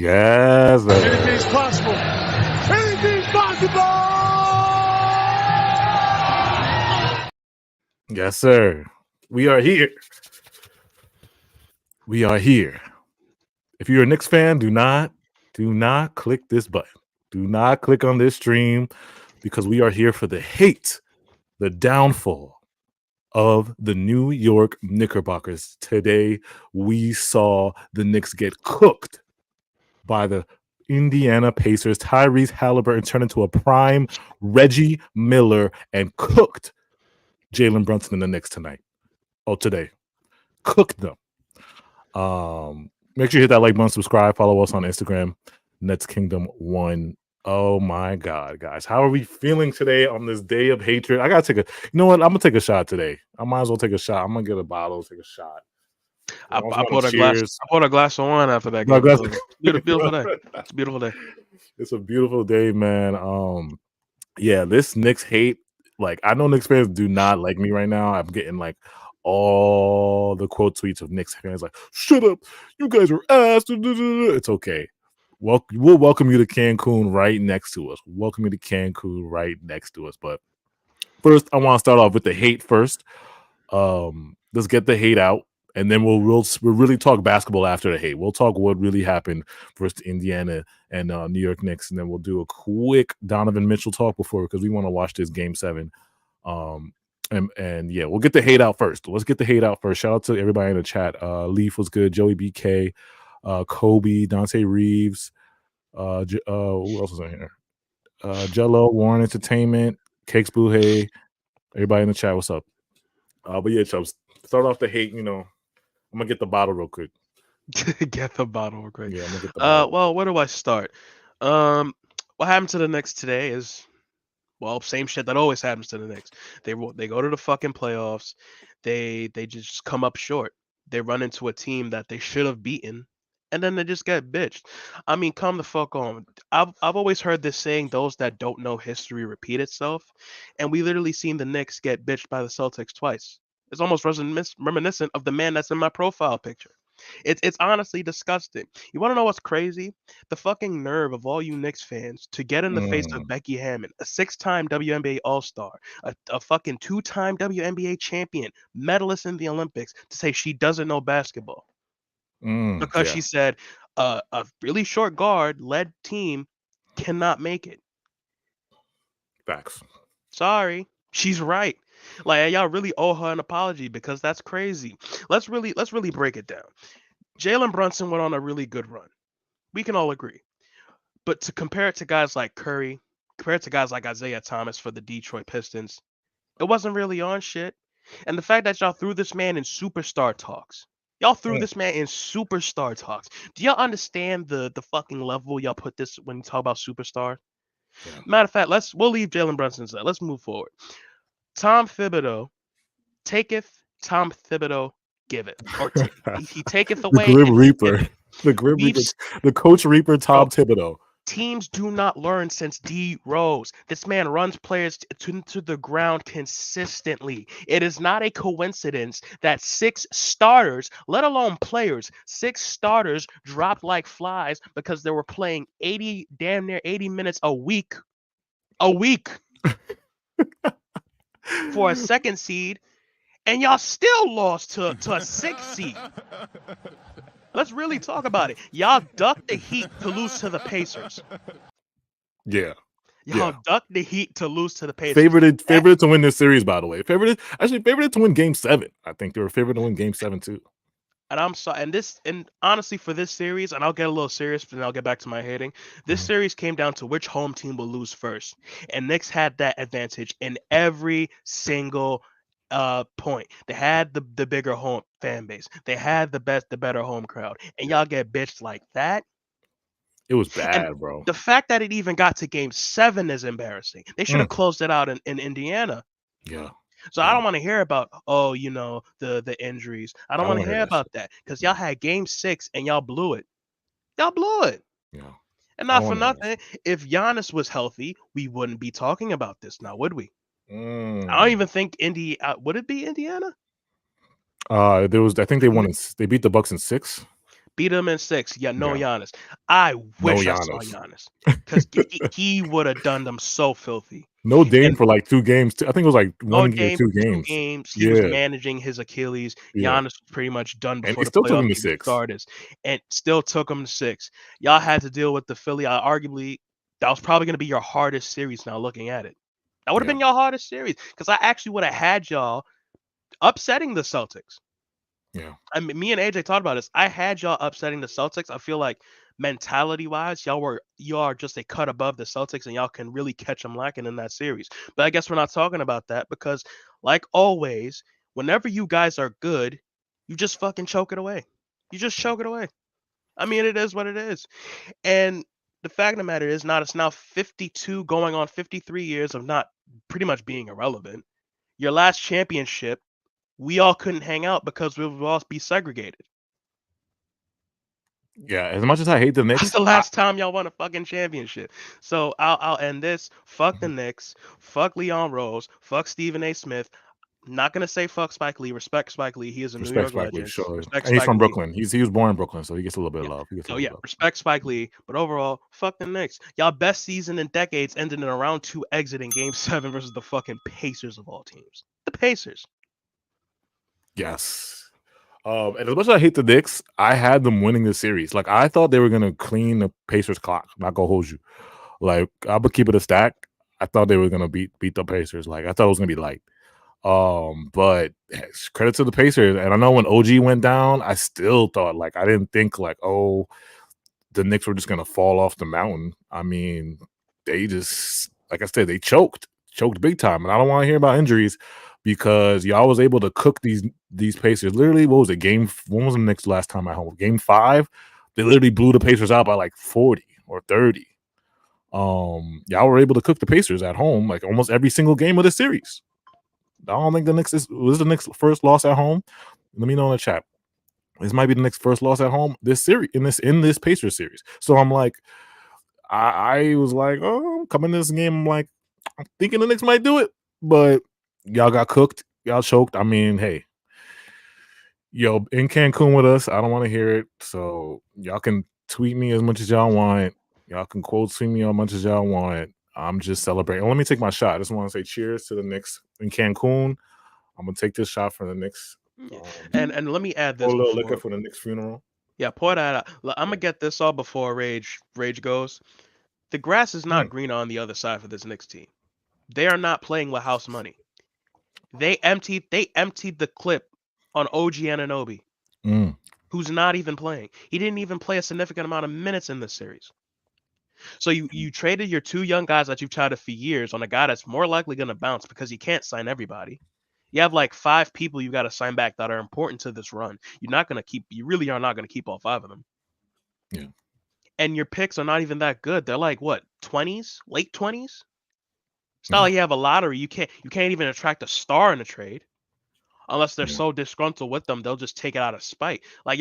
Yes, sir. Anything's possible. Anything's possible. Yes, sir. We are here. We are here. If you're a Knicks fan, do not click this button. Do not click on this stream because we are here for the hate, the downfall of the New York Knickerbockers. Today, we saw the Knicks get cooked by the Indiana Pacers. Tyrese Halliburton turned into a prime Reggie Miller and cooked Jalen Brunson in the Knicks tonight. Oh, today. Cooked them. Make sure you hit that like button, subscribe, follow us on Instagram, Nets Kingdom 1. Oh my God, guys. How are we feeling today on this day of hatred? I gotta take you know what? I'm gonna take a shot today. I might as well take a shot. I'm gonna get a bottle, take a shot. I poured a glass of wine after that No, game. So beautiful day. It's a beautiful day. It's a beautiful day, man. Yeah, this Knicks hate, like, I know Knicks fans do not like me right now. I'm getting like all the quote tweets of Knicks fans like, shut up, you guys are ass. It's okay. We'll welcome you to Cancun right next to us. Welcome you to Cancun right next to us. But first, I want to start off with the hate first. Let's get the hate out, and then we'll really talk basketball after the hate. We'll talk what really happened versus Indiana and New York Knicks, and then we'll do a quick Donovan Mitchell talk before, because we want to watch this Game 7. And yeah, we'll get the hate out first. Let's get the hate out first. Shout out to everybody in the chat. Leaf was good. Joey BK, Kobe, Dante Reeves. Who else is in here? Jello, Warren Entertainment, Cakes Boohey. Everybody in the chat, what's up? But yeah, Chubbs, start off the hate. You know, I'm gonna get the bottle real quick. Get the bottle real quick. Yeah, I'm gonna get the bottle. Well, where do I start? What happened to the Knicks today is, well, same shit that always happens to the Knicks. They go to the fucking playoffs. They just come up short. They run into a team that they should have beaten, and then they just get bitched. I mean, come the fuck on. I've always heard this saying, those that don't know history repeat itself. And we literally seen the Knicks get bitched by the Celtics twice. It's almost reminiscent of the man that's in my profile picture. It's honestly disgusting. You want to know what's crazy? The fucking nerve of all you Knicks fans to get in the face of Becky Hammond, a 6-time WNBA All-Star, a fucking 2-time WNBA champion, medalist in the Olympics, to say she doesn't know basketball. Because she said a really short guard led team cannot make it. Facts. Sorry, she's right. Like, y'all really owe her an apology, because that's crazy. Let's really break it down. Jalen Brunson went on a really good run. We can all agree. But to compare it to guys like Curry, compare it to guys like Isaiah Thomas for the Detroit Pistons, it wasn't really on shit. And the fact that y'all threw this man in superstar talks. Y'all threw this man in superstar talks. Do y'all understand the fucking level y'all put this when you talk about superstar? Yeah. Matter of fact, we'll leave Jalen Brunson aside. Let's move forward. Tom Thibodeau taketh, Tom Thibodeau giveth. Or he taketh away. The Grim Reaper. The Grim Reaper. The Coach Reaper, Tom Thibodeau. Teams do not learn since D Rose. This man runs players to the ground consistently. It is not a coincidence that 6 starters, let alone players, 6 starters dropped like flies because they were playing damn near 80 minutes a week. For a 2nd seed, and y'all still lost to a 6th seed. Let's really talk about it. Y'all ducked the Heat to lose to the Pacers. Yeah. Y'all ducked the Heat to lose to the Pacers. Favored to win this series, by the way. Favored to win Game 7. I think they were favored to win Game 7 too. And I'm sorry, and honestly, for this series, and I'll get a little serious, but then I'll get back to my hating. This series came down to which home team will lose first, and Knicks had that advantage in every single point. They had the bigger home fan base. They had the better home crowd, and y'all get bitched like that. It was bad, bro. The fact that it even got to Game 7 is embarrassing. They should have closed it out in Indiana. Yeah. So I don't want to hear about, the injuries. I don't want to hear about that, because y'all had Game 6 and y'all blew it. Yeah. And not for nothing, if Giannis was healthy, we wouldn't be talking about this now, would we? I don't even think would it be Indiana? I think they won. They beat the Bucks in 6. Beat him in 6. Yeah, no Yeah. Giannis. I No wish I saw Giannis. Giannis because he would have done them so filthy. No Dame And for like 2 games. I think it was like no 1 or Dame 2 for 2 games. games. He was Yeah, managing his Achilles. yeah. Giannis was pretty much done And before he the still took playoffs him to even 6. started, and still took him to 6. Y'all had to deal with the Philly. Arguably, that was probably going to be your hardest series. Now looking at it, that would have Yeah, been your hardest series because I actually would have had y'all upsetting the Celtics. yeah. I mean, me and AJ talked about this. I had y'all upsetting the Celtics. I feel like mentality wise, y'all are just a cut above the Celtics, and y'all can really catch them lacking in that series. But I guess we're not talking about that because, like always, whenever you guys are good, you just fucking choke it away. You just choke it away. I mean, it is what it is. And the fact of the matter is, not it's now 52 going on 53 years of not pretty much being irrelevant. Your last championship, we all couldn't hang out because we would all be segregated. Yeah, as much as I hate the That's Knicks, the last time y'all won a fucking championship. So I'll end this. Fuck the Knicks. Fuck Leon Rose. Fuck Stephen A. Smith. Not gonna say fuck Spike Lee. Respect Spike Lee. He is a New respect York Spike Lee, legend. sure. Respect And he's Spike from Lee. Brooklyn. He was born in Brooklyn, so he gets a little bit of Yeah. love. He gets a So little yeah, bit of love. respect Spike Lee. But overall, fuck the Knicks. Y'all best season in decades ended in a round 2 exit in Game 7 versus the fucking Pacers of all teams. The Pacers. Yes. And as much as I hate the Knicks, I had them winning this series. Like I thought they were gonna clean the Pacers clock. I'm not gonna hold you. Like I would keep it a stack. I thought they were gonna beat the Pacers. Like I thought it was gonna be light. But credit to the Pacers. And I know when OG went down, I still thought like I didn't think like, oh, the Knicks were just gonna fall off the mountain. I mean, they just like I said, they choked big time. And I don't want to hear about injuries because y'all was able to cook these Pacers. Literally, what was it? When was the Knicks last time at home? Game 5. They literally blew the Pacers out by like 40 or 30. Y'all were able to cook the Pacers at home like almost every single game of the series. I don't think the Knicks was the Knicks' first loss at home. Let me know in the chat. This might be the Knicks' first loss at home this series in this Pacers series. So I'm like, I was like, oh, coming to this game, I'm like, I'm thinking the Knicks might do it, but y'all got cooked, y'all choked. I mean, hey, yo, in Cancun with us, I don't want to hear it. So y'all can tweet me as much as y'all want. Y'all can quote tweet me as much as y'all want. I'm just celebrating. Let me take my shot. I just want to say cheers to the Knicks in Cancun. I'm gonna take this shot for the Knicks. Yeah. And let me add Pour this a little liquor before. for the Knicks funeral. Yeah, pour that out. I'm gonna get this all before Rage goes. The grass is not greener on the other side for this Knicks team. They are not playing with house money. They emptied the clip on OG Anunoby, Mm. who's not even playing. He didn't even play a significant amount of minutes in this series. So you traded your 2 young guys that you've touted for years on a guy that's more likely gonna bounce because you can't sign everybody. You have like 5 people you got to sign back that are important to this run. You really are not gonna keep all 5 of them. Yeah. And your picks are not even that good. They're like what, 20s, late 20s. It's not Yeah. like you have a lottery. You can't even attract a star in a trade unless they're Yeah. so disgruntled with them they'll just take it out of spite. Like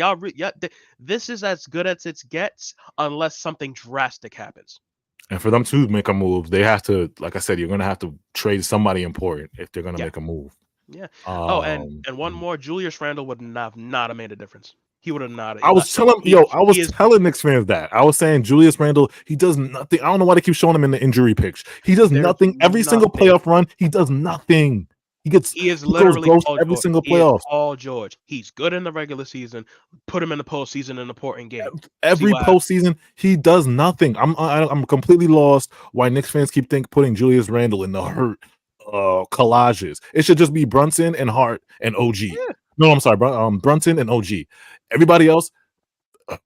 this is as good as it gets unless something drastic happens. And for them to make a move, they have to, like I said, you're gonna have to trade somebody important if they're gonna Yeah, make a move. yeah. Oh, and one Mhm. more, Julius Randle would not have made a difference. He would have not. I was telling I was He is. telling Knicks fans that. I was saying Julius Randle, he does nothing. I don't know why they keep showing him in the injury pics. He does There's nothing. Every single nothing. playoff run, he does nothing. He He is goes literally ghost Paul every George. single He is playoffs. Paul George. He's good in the regular season. Put him in the postseason in an important game. See Every what happens. postseason, he does nothing. I'm completely lost why Knicks fans keep putting Julius Randle in the hurt collages. It should just be Brunson and Hart and OG. Yeah. No, I'm sorry, Brunson and OG. Everybody else,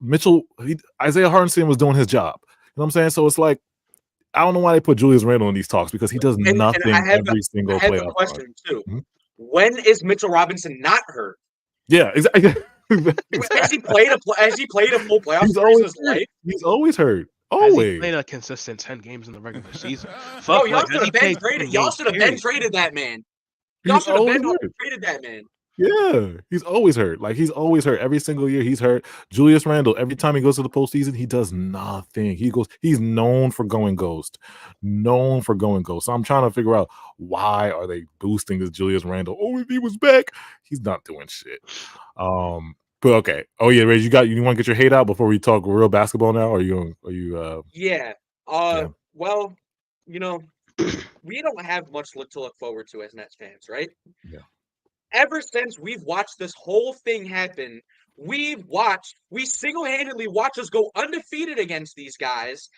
Mitchell, Isaiah Hartenstein was doing his job. You know what I'm saying? So it's like I don't know why they put Julius Randle in these talks because he does And nothing every single I have a playoff question too. Mm-hmm. When is Mitchell Robinson not hurt? Yeah, exactly. Has he played a full playoff He's series in always his hurt. life? He's always hurt. Has he Always. played a consistent 10 games in the regular season? Bro, Fuck, y'all what? should Has he have been played traded. 10 Y'all games? should have been Period? traded that man. Y'all He's should have always been hurt. traded that man. Yeah, he's always hurt. Like he's always hurt. Every single year he's hurt. Julius Randle, every time he goes to the postseason, he does nothing. He's known for going ghost. Known for going ghost. So I'm trying to figure out why are they boosting this Julius Randle? Oh, if he was back, he's not doing shit. But okay. Oh yeah, Ray, you want to get your hate out before we talk real basketball now? Or Yeah. yeah. Well, you know, we don't have much to look forward to as Nets fans, right? Yeah. Ever since we've watched this whole thing happen, we single-handedly watch us go undefeated against these guys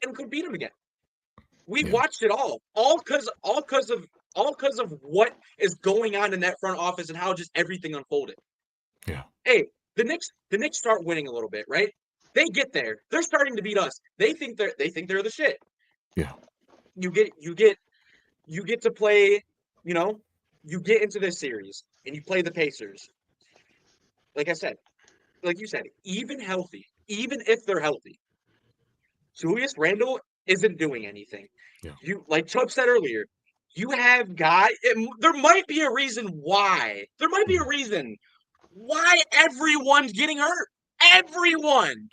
and could beat them again. We Yeah. watched it all because of what is going on in that front office and how just everything unfolded. Yeah. Hey, the Knicks start winning a little bit, right? They get there. They're starting to beat us. They think they're the shit. Yeah. You get to play, you get into this series and you play the Pacers. Like you said, even if they're healthy, Julius Randle isn't doing anything. Yeah. You, like Chubb said earlier, you have guys. There might be a reason why. There might be a reason why everyone's getting hurt. Everyone,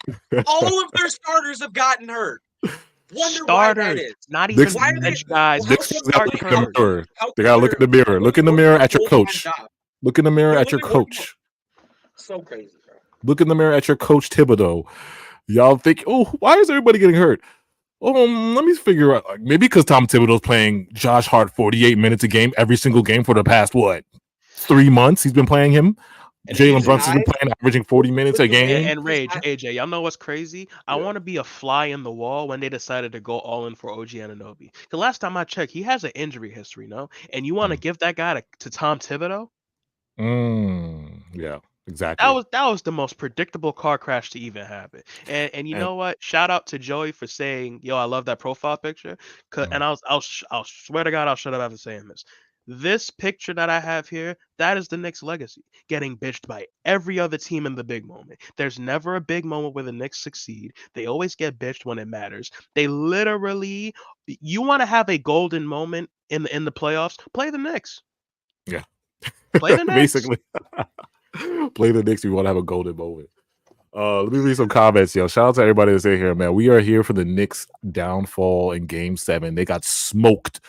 all of their starters have gotten hurt. Wonder why that Starters, is. not even Knicks- Why are they? bench guys. How Knicks come gotta they're look in playing? the mirror. How They gotta look in the mirror. Look in the mirror at your full-time coach. job? Look in the mirror They're at your literally working coach. So crazy, bro. Look in the mirror at your coach Thibodeau. Y'all think, oh, why is everybody getting hurt? Let me figure out. Like, maybe because Tom Thibodeau's playing Josh Hart 48 minutes a game every single game for the past 3 months. He's been playing him. And Jalen AJ, Brunson's been playing, averaging 40 minutes a game. and Rage, AJ, y'all know what's crazy? I Yeah. want to be a fly in the wall when they decided to go all in for OG Anunoby. The last time I checked, he has an injury history, no? And you want to give that guy to Tom Thibodeau? Yeah, exactly. That was the most predictable car crash to even happen. And you know what? Shout out to Joey for saying, "Yo, I love that profile picture." And I'll swear to God, I'll shut up after saying this. This picture that I have here, that is the Knicks' legacy, getting bitched by every other team in the big moment. There's never a big moment where the Knicks succeed. They always get bitched when it matters. They literally, you want to have a golden moment in the playoffs, play the Knicks. Yeah. Play the Knicks. Basically. Play the Knicks. We want to have a golden moment. Let me read some comments, yo. Shout out to everybody that's in here, man. We are here for the Knicks downfall in Game 7. They got smoked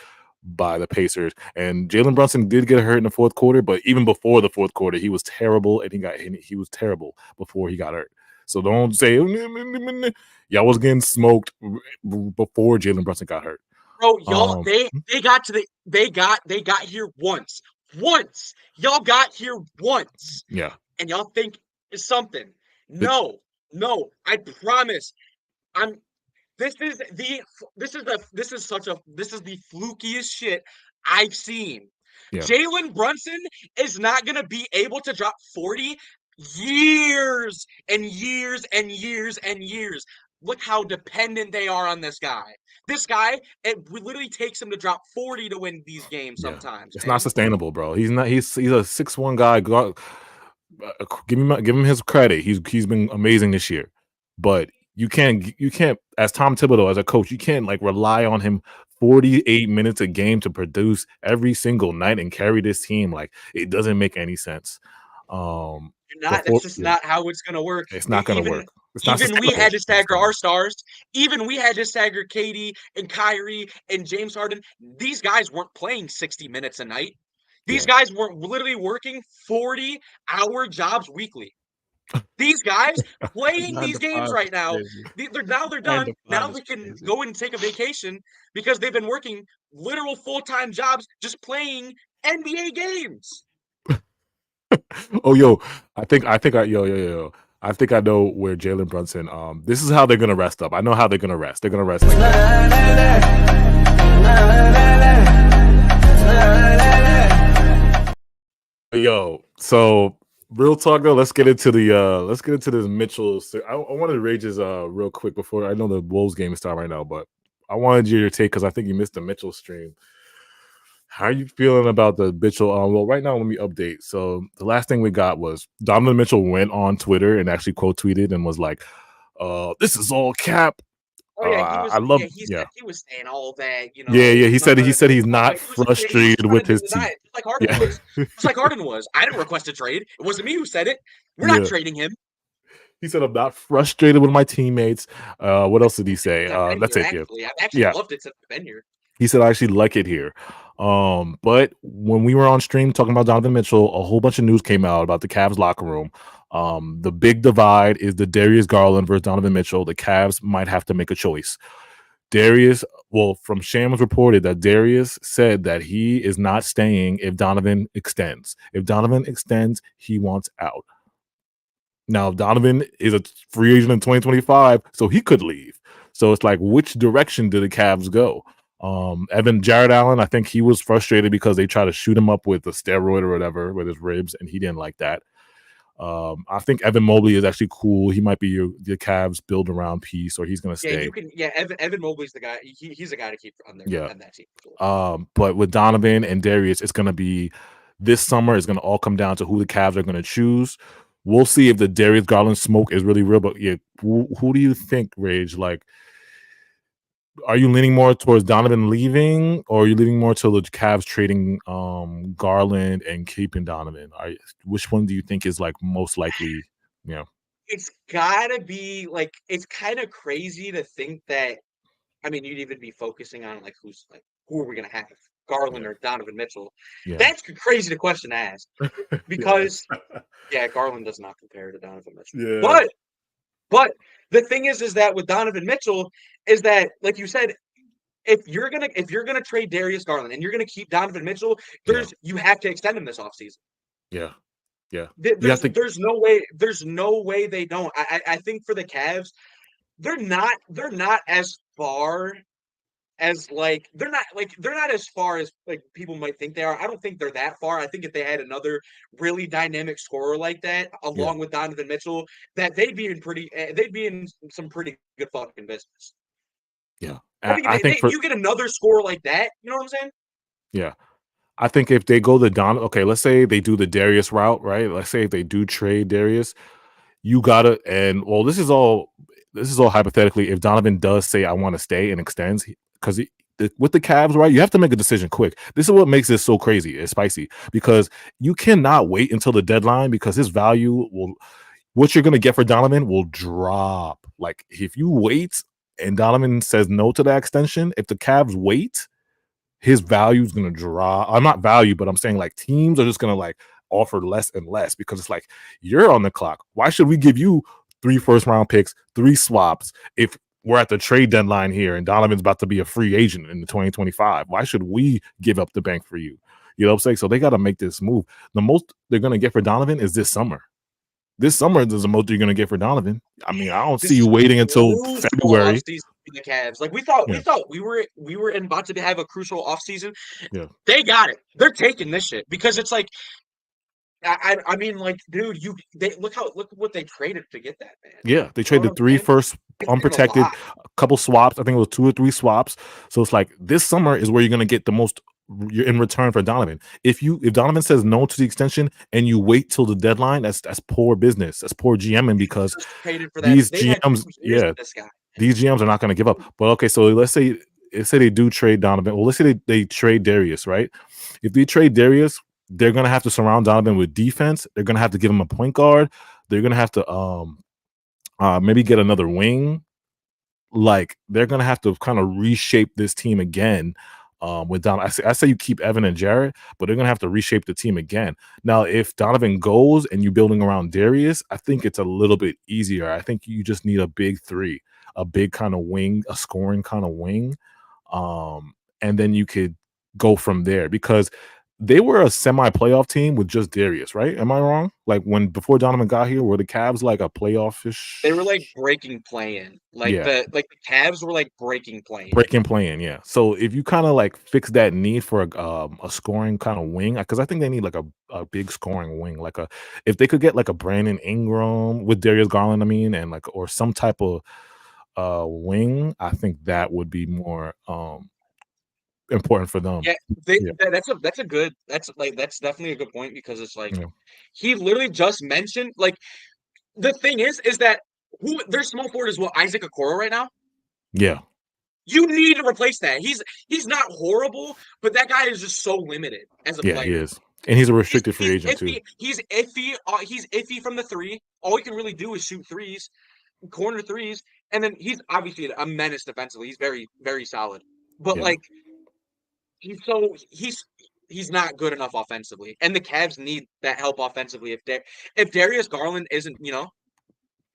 by the Pacers, and Jalen Brunson did get hurt in the fourth quarter, but even before the fourth quarter, he was terrible, and he was terrible before he got hurt. So don't say y'all was getting smoked before Jalen Brunson got hurt. Bro, y'all, they got here once. Y'all got here once. Yeah. And y'all think it's something. No, I promise. This is the flukiest shit I've seen. Yeah. Jalen Brunson is not gonna be able to drop 40 years and years and years and years. Look how dependent they are on this guy. This guy, it literally takes him to drop 40 to win these games sometimes. It's not sustainable, bro. He's not. He's a 6'1" guy. Give him his credit. He's been amazing this year, but you can't as Tom Thibodeau as a coach, you can't like rely on him 48 minutes a game to produce every single night and carry this team. Like, it doesn't make any sense. That's just not how it's gonna work. It's not gonna work. Even we had to stagger our stars. Even we had to stagger KD and Kyrie and James Harden. These guys weren't playing 60 minutes a night. These guys were literally working 40-hour jobs weekly. These guys playing these games right now. They're done. Now they can go and take a vacation because they've been working literal full-time jobs just playing NBA games. Oh, yo, I think I know where Jalen Brunson. This is how they're gonna rest up. I know how they're gonna rest. They're gonna rest like Yo, so real talk though. Let's get into this Mitchell. I wanted to rage this real quick before I know the Wolves game is starting right now, but I wanted your take because I think you missed the Mitchell stream. How are you feeling about the Mitchell? Well, right now, let me update. So the last thing we got was Donovan Mitchell went on Twitter and actually quote tweeted and was like, "This is all cap." Oh yeah, he was saying all that. Yeah. He said he's not frustrated with his team. Like Harden was. It's like Harden was. I didn't request a trade. It wasn't me who said it. We're not trading him. He said, "I'm not frustrated with my teammates." What else did he say? That's it. I've actually loved it since I've been here. He said, "I actually like it here." But when we were on stream talking about Donovan Mitchell, a whole bunch of news came out about the Cavs locker room. The big divide is the Darius Garland versus Donovan Mitchell. The Cavs might have to make a choice. From Shams reported that Darius said that he is not staying if Donovan extends. If Donovan extends, he wants out. Now, Donovan is a free agent in 2025, so he could leave. So it's like, which direction do the Cavs go? Jared Allen, I think he was frustrated because they tried to shoot him up with a steroid or whatever with his ribs, and he didn't like that. I think Evan Mobley is actually cool. He might be the Cavs build around piece, or he's going to stay. Yeah, you can. Yeah, Evan Mobley's the guy. He's a guy to keep on that team. But with Donovan and Darius, it's going to be this summer. It's going to all come down to who the Cavs are going to choose. We'll see if the Darius Garland smoke is really real. But yeah, who do you think, Rage? Like, are you leaning more towards Donovan leaving, or are you leaning more to the Cavs trading Garland and keeping Donovan? Which one do you think is like most likely? Yeah, it's gotta be like, it's kind of crazy to think that. I mean, you'd even be focusing on like who are we gonna have, Garland or Donovan Mitchell? Yeah. That's crazy to question to ask because Garland does not compare to Donovan Mitchell. Yeah. But the thing is that with Donovan Mitchell is that, like you said, if you're gonna trade Darius Garland and you're gonna keep Donovan Mitchell, you have to extend him this offseason. Yeah. Yeah. There's no way they don't. I think for the Cavs, they're not as far as they're not as far as like people might think they are. I don't think they're that far. I think if they had another really dynamic scorer like that along with Donovan Mitchell, that they'd be in some pretty good fucking business. Yeah. I think you get another scorer like that, you know what I'm saying? Yeah. I think if they go let's say they do the Darius route, right? Let's say if they do trade Darius, you gotta, this is all hypothetically. If Donovan does say I want to stay and extends, because with the Cavs, right, you have to make a decision quick. This is what makes this so crazy. It's spicy because you cannot wait until the deadline because his value what you're gonna get for Donovan will drop. Like if you wait and Donovan says no to that extension, if the Cavs wait, his value is going to drop. I'm not value, but I'm saying like teams are just going to like offer less and less because it's like you're on the clock. Why should we give you 3 first-round picks, 3 swaps if we're at the trade deadline here and Donovan's about to be a free agent in 2025? Why should we give up the bank for you? You know what I'm saying? So they got to make this move. The most they're going to get for Donovan is this summer. This summer is the most you're going to get for Donovan. I mean, I don't see you waiting until February. The Cavs, like we thought we were about to have a crucial offseason. Yeah, they got it. They're taking this shit because it's like, I mean, like, dude, look what they traded to get that, man. Yeah, they traded 3 first unprotected, a couple swaps. I think it was 2 or 3 swaps. So it's like this summer is where you're going to get the most in return for Donovan. If Donovan says no to the extension and you wait till the deadline, that's poor business. That's poor GMing because these GMs, these GMs are not going to give up. But okay, so let's say they do trade Donovan. Well, let's say they trade Darius, right? If they trade Darius, they're going to have to surround Donovan with defense. They're going to have to give him a point guard. They're going to have to maybe get another wing. Like they're going to have to kind of reshape this team again. With Donovan, I say you keep Evan and Jarrett, but they're gonna have to reshape the team again. Now, if Donovan goes and you're building around Darius, I think it's a little bit easier. I think you just need a big 3, a big kind of wing, a scoring kind of wing, and then you could go from there because they were a semi-playoff team with just Darius, right? Am I wrong? Like before Donovan got here, were the Cavs like a playoff-ish? They were like breaking play-in. The Cavs were like breaking play-in. Breaking play-in, yeah. So if you kind of like fix that need for a scoring kind of wing, because I think they need like a big scoring wing, like if they could get like a Brandon Ingram with Darius Garland, I mean, and like or some type of wing, I think that would be more important for them. Yeah, that's definitely a good point because it's like he literally just mentioned like the thing is that their small forward is Isaac Okoro right now. Yeah, you need to replace that. He's not horrible, but that guy is just so limited as a player. Yeah, he is, and he's a restricted free agent too. He's iffy. He's iffy from the 3. All he can really do is shoot threes, corner threes, and then he's obviously a menace defensively. He's very, very solid, but like. he's not good enough offensively, and the Cavs need that help offensively. If Darius Garland isn't,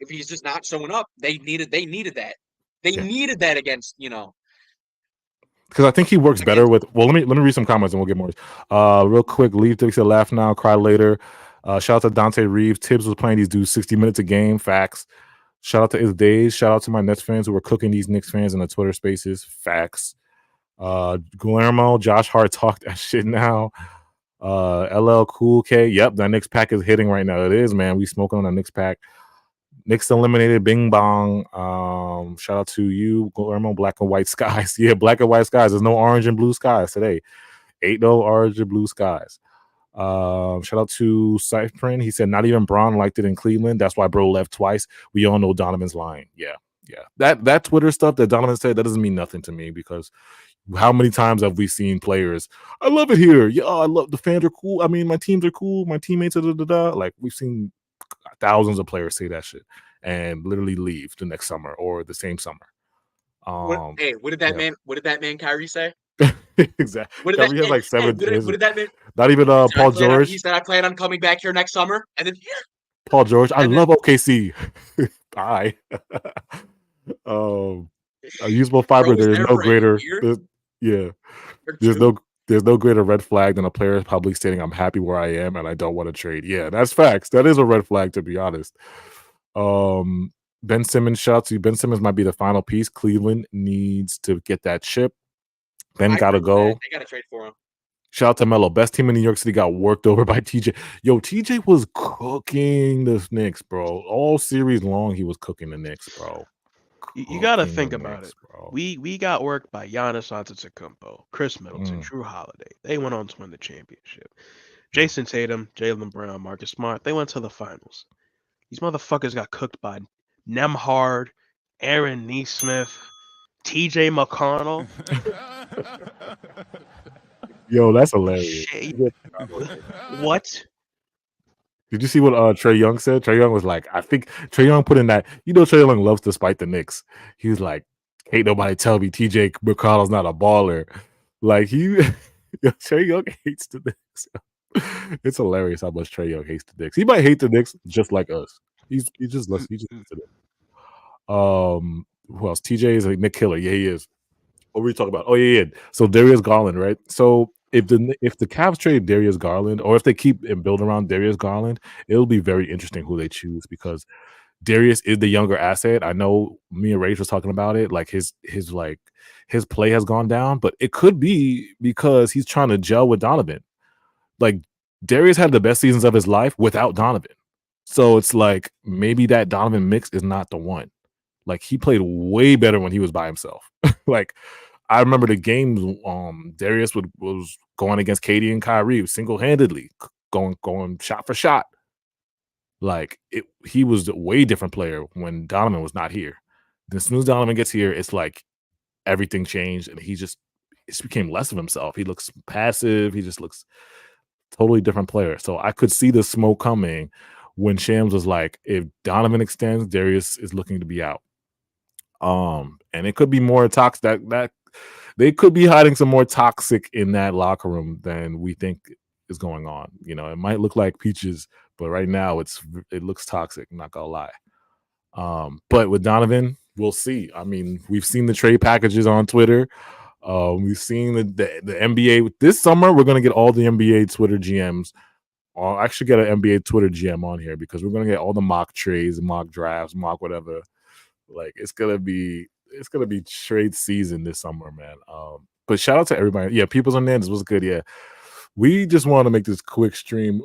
if he's just not showing up, they needed that. They needed that against, because I think he works better with. Well, let me read some comments and we'll get more. Real quick, Leave Dixie said, "Laugh now, cry later." Shout out to Dante Reeves. Tibbs was playing these dudes 60 minutes a game. Facts. Shout out to Is Days. Shout out to my Nets fans who were cooking these Knicks fans in the Twitter Spaces. Facts. Guillermo, Josh Hart talked that shit now. LL Cool K. Yep, that Knicks pack is hitting right now. It is, man. We smoking on the Knicks pack. Knicks eliminated. Bing bong. Shout out to you, Guillermo. Black and white skies. Yeah, black and white skies. There's no orange and blue skies today. Ain't no orange and blue skies. Shout out to Cyprin. He said not even Braun liked it in Cleveland. That's why bro left twice. We all know Donovan's lying. Yeah. That Twitter stuff that Donovan said, that doesn't mean nothing to me, because how many times have we seen players? I love it here. Yeah, I love the fans are cool. I mean, my teams are cool. My teammates are like we've seen thousands of players say that shit and literally leave the next summer or the same summer. What did that man Kyrie say? Exactly. Kyrie has like 7 days. What did that mean? Not even Paul George. He said, "I plan on coming back here next summer." And then Paul George, I love OKC. Bye. A usable fiber. There's no greater. There's no greater red flag than a player publicly stating, "I'm happy where I am and I don't want to trade." Yeah, that's facts. That is a red flag, to be honest. Ben Simmons, shout out to you. Ben Simmons might be the final piece. Cleveland needs to get that chip. Ben gotta go. They gotta trade for him. Shout out to Melo. Best team in New York City got worked over by TJ. Yo, TJ was cooking the Knicks, bro. All series long, he was cooking the Knicks, bro. You got to think about it. Bro. We got worked by Giannis Antetokounmpo, Chris Middleton, Drew Holiday. They went on to win the championship. Jason Tatum, Jaylen Brown, Marcus Smart, they went to the finals. These motherfuckers got cooked by Nembhard, Aaron Nesmith, TJ McConnell. Yo, that's hilarious. What? Did you see what Trae Young said? Trae Young was like, I think Trae Young put in that, Trae Young loves to spite the Knicks. He was like, ain't nobody tell me TJ McConnell's not a baller. Like Trae Young hates the Knicks. It's hilarious how much Trae Young hates the Knicks. He might hate the Knicks just like us. He just hates the Knicks. Who else? TJ is like Nick Killer. Yeah, he is. What were we talking about? Oh yeah. So Darius Garland, right? So if the Cavs trade Darius Garland, or if they keep and build around Darius Garland, it'll be very interesting who they choose, because Darius is the younger asset. I know me and Rage was talking about it. Like his play has gone down, but it could be because he's trying to gel with Donovan. Like Darius had the best seasons of his life without Donovan. So it's like maybe that Donovan mix is not the one. Like he played way better when he was by himself. Like I remember the games Darius was going against KD and Kyrie single-handedly, going shot for shot. Like he was a way different player when Donovan was not here. Then as soon as Donovan gets here, it's like everything changed, and he just became less of himself. He looks passive. He just looks totally different player. So I could see the smoke coming when Shams was like, if Donovan extends, Darius is looking to be out. And it could be more toxic that they could be hiding some more toxic in that locker room than we think is going on. It might look like peaches, but right now it looks toxic. I'm not gonna lie. But with Donovan, we'll see. I mean, we've seen the trade packages on Twitter. We've seen the NBA this summer. We're gonna get all the NBA Twitter GMs. I'll actually get an NBA Twitter GM on here, because we're gonna get all the mock trades, mock drafts, mock whatever. Like it's gonna be trade season this summer, man. But shout out to everybody. Yeah, People's Hernandez was good. Yeah, we just wanted to make this quick stream,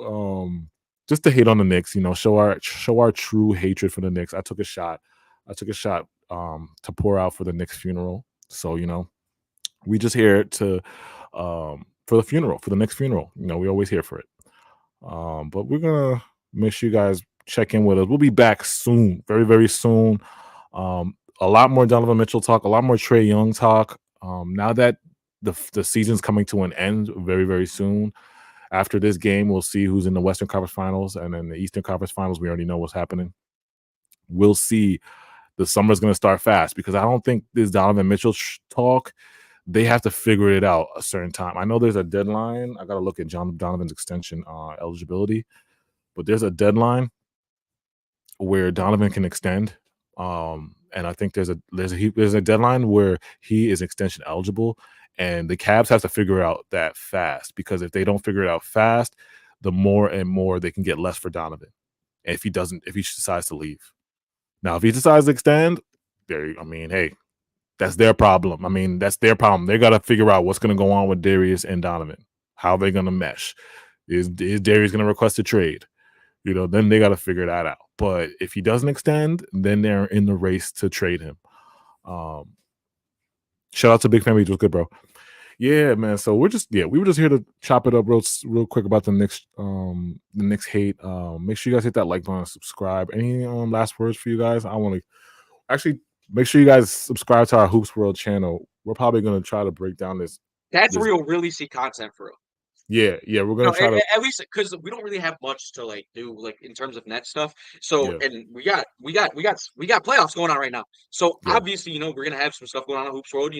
just to hate on the Knicks. Show our true hatred for the Knicks. I took a shot to pour out for the Knicks funeral. So we just here to for the funeral, for the Knicks funeral. We always here for it. But we're gonna make sure you guys check in with us. We'll be back soon, very, very soon. A lot more Donovan Mitchell talk, a lot more Trae Young talk. Now that the season's coming to an end very, very soon. After this game, we'll see who's in the Western Conference Finals, and then the Eastern Conference Finals, we already know what's happening. We'll see. The summer's going to start fast, because I don't think this Donovan Mitchell talk, they have to figure it out a certain time. I know there's a deadline. I got to look at Donovan's extension eligibility, but there's a deadline where Donovan can extend. And I think there's a deadline where he is extension eligible, and the Cavs have to figure out that fast, because if they don't figure it out fast, the more and more they can get less for Donovan. If he decides to leave. Now, if he decides to extend, hey, that's their problem. That's their problem. They got to figure out what's going to go on with Darius and Donovan. How are they going to mesh? Is Darius going to request a trade? Then they got to figure that out. But if he doesn't extend, then they're in the race to trade him. Shout out to Big Family. It was good, bro. Yeah, man. So we were just here to chop it up real quick about the Knicks hate. Make sure you guys hit that like button and subscribe. Any last words for you guys? I want to actually make sure you guys subscribe to our Hoops World channel. We're probably going to try to break down this. That's where you'll really see content for real. Yeah, we're gonna try to, at least, because we don't really have much to do in terms of net stuff. So and we got playoffs going on right now. So obviously, we're gonna have some stuff going on Hoops World.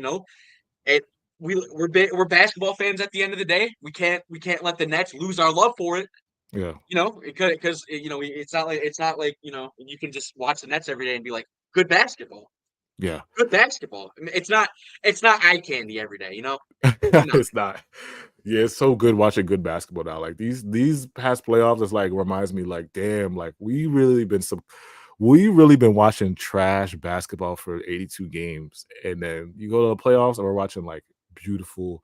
We're basketball fans at the end of the day. We can't let the Nets lose our love for it. Yeah. Because it's not like you can just watch the Nets every day and be like, good basketball. Yeah. Good basketball. It's not eye candy every day, It's not. Yeah, it's so good watching good basketball now. Like these past playoffs, it's like reminds me, like, damn, like we really been watching trash basketball for 82 games, and then you go to the playoffs and we're watching like beautiful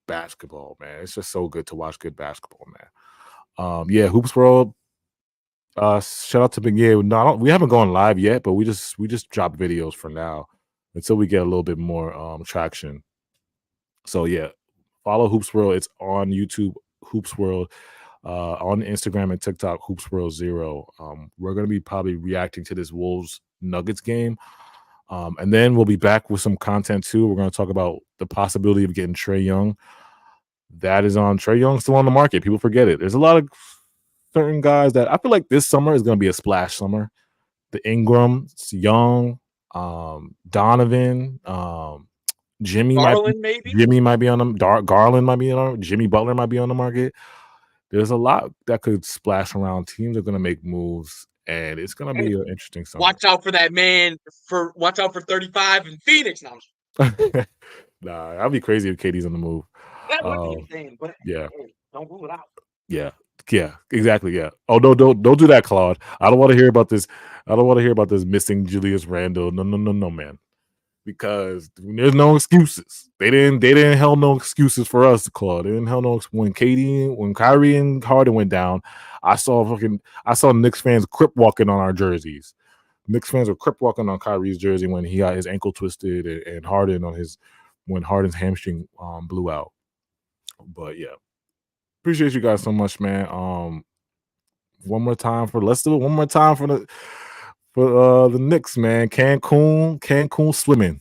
basketball, man. It's just so good to watch good basketball, man. Yeah, Hoops World. Shout out to Big. Yeah, we haven't gone live yet, but we just dropped videos for now until we get a little bit more traction. So yeah, follow Hoops World. It's on YouTube, Hoops World, on Instagram and TikTok, Hoops World 0. We're gonna be probably reacting to this Wolves Nuggets game, and then we'll be back with some content too. We're gonna talk about the possibility of getting Trae Young. Trae Young's still on the market. People forget it. There's a lot of certain guys that I feel like this summer is going to be a splash summer. The Ingrams, Young, Donovan, Jimmy might be on them. Garland might be on them. Jimmy Butler might be on the market. There's a lot that could splash around. Teams are going to make moves, and it's going to be an interesting summer. Watch out for that man. Watch out for 35 in Phoenix now. Nah, I'll be crazy if KD's on the move. That would be insane, but yeah, don't rule it out. Yeah, exactly. Yeah. Oh no, don't do that, Claude. I don't want to hear about this. I don't want to hear about this missing Julius Randle. No, man. Because there's no excuses. They didn't hell no excuses for us, Claude. They didn't hell no when Kyrie and Harden went down. I saw Knicks fans crip walking on our jerseys. Knicks fans were crip walking on Kyrie's jersey when he got his ankle twisted, and Harden when Harden's hamstring blew out. But yeah. Appreciate you guys so much, man. Let's do it one more time for the Knicks, man. Cancun swimming.